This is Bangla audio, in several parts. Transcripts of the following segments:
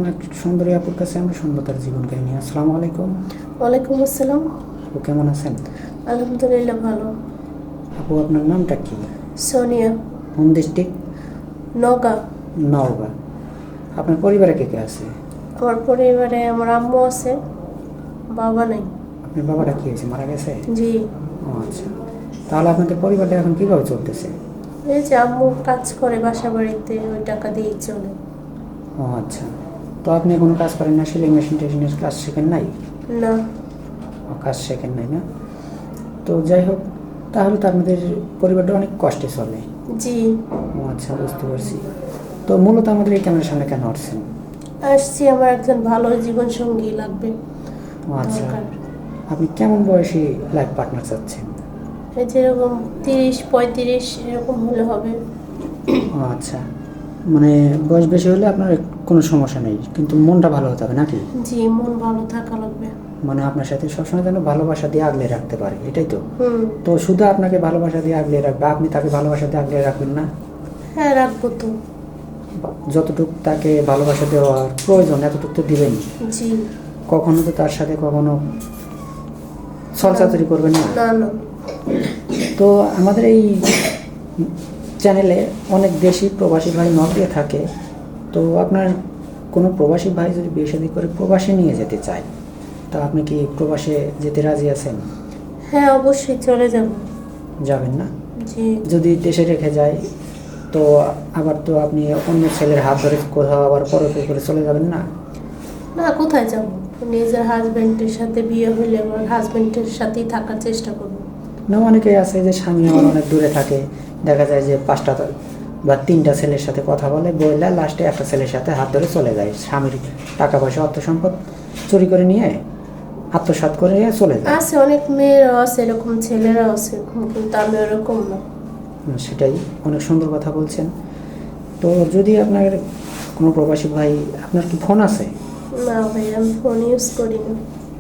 এক সুন্দরী আপুর কাছে আমরা শুনবো তার জীবন কাহিনী। আসসালামু আলাইকুম। ওয়ালাইকুম আসসালাম। আপু কেমন আছেন? আলহামদুলিল্লাহ ভালো। আপু আপনার নামটা কি? সোনিয়া। Home district? নওগাঁ। নওগাঁ। আপনার পরিবারে কে কে আছে? আমার পরিবারে আমার আম্মু আছে, বাবা নাই। আপনার বাবাটা কি হয়েছে, মারা গেছে? জি। ও আচ্ছা, তাহলে আপনাদের পরিবারটা এখন কিভাবে চলতেছে? এই যে আম্মু কাজ করে বাসা বাড়িতে, ওই টাকা দিয়েই চলে। ও আচ্ছা, তো আপনি কোনো কাজ করেন না? সেলাই মেশিন টেশিনের কাজ শেখেন নাই? না। ও, কাজ শেখেন নাই না? তো যাই হোক, তাহলে তো আপনাদের পরিবারটা অনেক কষ্টে চলে। জি। ও আচ্ছা, বুঝতে পারছি। তো মূলত আমাদের এই ক্যামেরার সামনে কেন আসছেন? আসছি, আমার একজন ভালো জীবন সঙ্গী লাগবে। ও আচ্ছা, দরকার। আপনি কেমন বয়সী লাইফ পার্টনার চাচ্ছেন? এই যেরকম 30-35 এরকম হলে হবে। ও আচ্ছা, মানে বয়স বেশি হলে আপনার কোনো সমস্যা নেই, কিন্তু মনটা ভালো হতে হবে নাকি? জি, মন ভালো থাকা লাগবে। মানে আপনার সাথে সবসময় যেন ভালোবাসা দিয়ে আগলে রাখতে পারে, এটাই তো? হুম। তো শুধু আপনাকে ভালোবাসা দিয়ে আগলে রাখবে, আপনি তাকে ভালোবাসা দিয়ে আগলে রাখবেন না? হ্যাঁ, রাখবো তো। যতটুকু তাকে ভালোবাসা দেওয়ার প্রয়োজন এতটুকু তো দিবেন। জি। কখনো তো তার সাথে কখনো ছলচাতুরি করবেন না। না না। তো আমাদের এই চ্যানেলে অনেক দেশি প্রবাসী ভাই নক দিয়ে থাকে। তো আপনার কোনো প্রবাসী ভাই যদি বিয়ে শাদী করে প্রবাসে নিয়ে যেতে চায়, তা আপনি কি প্রবাসে যেতে রাজি আছেন? হ্যাঁ, অবশ্যই চলে যাব। যাবেন না? জি। যদি দেশে রেখে যায়, তো আবার তো আপনি অন্য ছেলের হাত ধরে কোথাও আবার পরকে করে চলে যাবেন না? না, কোথায় যাব? নিজের হাজবেন্ডের সাথে বিয়ে হলে আমার হাজবেন্ডের সাথেই থাকার চেষ্টা করব। না, অনেকেই আছে যে স্বামী আমার অনেক দূরে থাকে, দেখা যায় যে 5টা বা 3টা ছেলের সাথে কথা বলে, বললে লাস্টে একটা ছেলের সাথে হাত ধরে চলে যায়, স্বামীর টাকা পয়সা অর্থ সম্পদ চুরি করে নিয়ে আত্মসাৎ করে নিয়ে চলে যায়। আছে, অনেক মেয়েরাও আছে এরকম, ছেলেরাও আছে এরকম, কিন্তু আমি ওরকম না। সেটাই, অনেক সুন্দর কথা বলছেন। তো যদি আপনার কোনো প্রবাসী ভাই, আপনার কি ফোন আছে? না ভাই, আমি ফোন ইউজ করি না।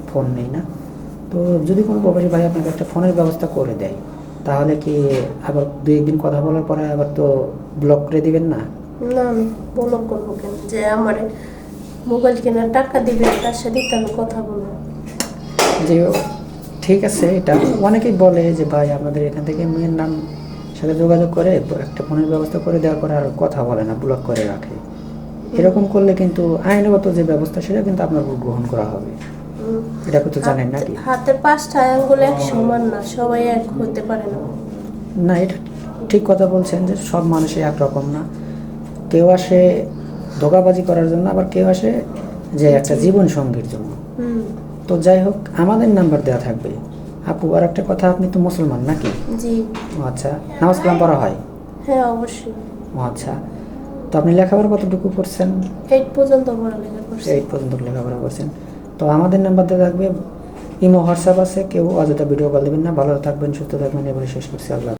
ফোন নেই না? তো যদি কোনো প্রবাসী ভাই আপনাকে একটা ফোনের ব্যবস্থা করে দেয়, তাহলে কি আবার 2-1 দিন কথা বলার পরে আবার তো ব্লক করে দিবেন না? না না, বলো করবো কেন? যে আমার মোবাইল কেনার টাকা দিবে, তার সাথে তো আমি কথা বলবো। যে ঠিক আছে, এটা অনেকেই বলে যে ভাই আমাদের এখান থেকে মেয়ের নাম সাথে যোগাযোগ করে একটা ফোনের ব্যবস্থা করে দেওয়ার পরে আর কথা বলে না, ব্লক করে রাখে। এরকম করলে কিন্তু আইনগত যে ব্যবস্থা সেটা কিন্তু আপনার উপর গ্রহণ করা হবে। এটা তো জানেন নাকি? হাতের 5টা আঙ্গুল এক সমান না, সবাই এক হতে পারে না। না, এটা ঠিক কথা বলছেন যে সব মানুষই একরকম না। কেউ আসে ধোঁকাবাজি করার জন্য, আবার কেউ আসে যে একটা জীবন সঙ্গীর জন্য। তো যাই হোক, আমাদের নাম্বার দেওয়া থাকবে। আপু, আর একটা কথা, আপনি তো মুসলমান নাকি? জি। ও আচ্ছা, নামাজ কালাম পড়া হয়? হ্যাঁ, অবশ্যই। ও আচ্ছা, তো আপনি লেখাপড়া কতটুকু করছেন? 8 পর্যন্ত পড়ালেখা করছি। 8 পর্যন্ত লেখাপড়া করছেন। তো আমাদের নাম্বার দেওয়া থাকবে, ইমো হোয়াটসঅ্যাপ আছে, কেউ অযথা ভিডিও কল দেবেন না। ভালো থাকবেন, সুস্থ থাকবেন, এবারে শেষ করছি। আল্লাহ।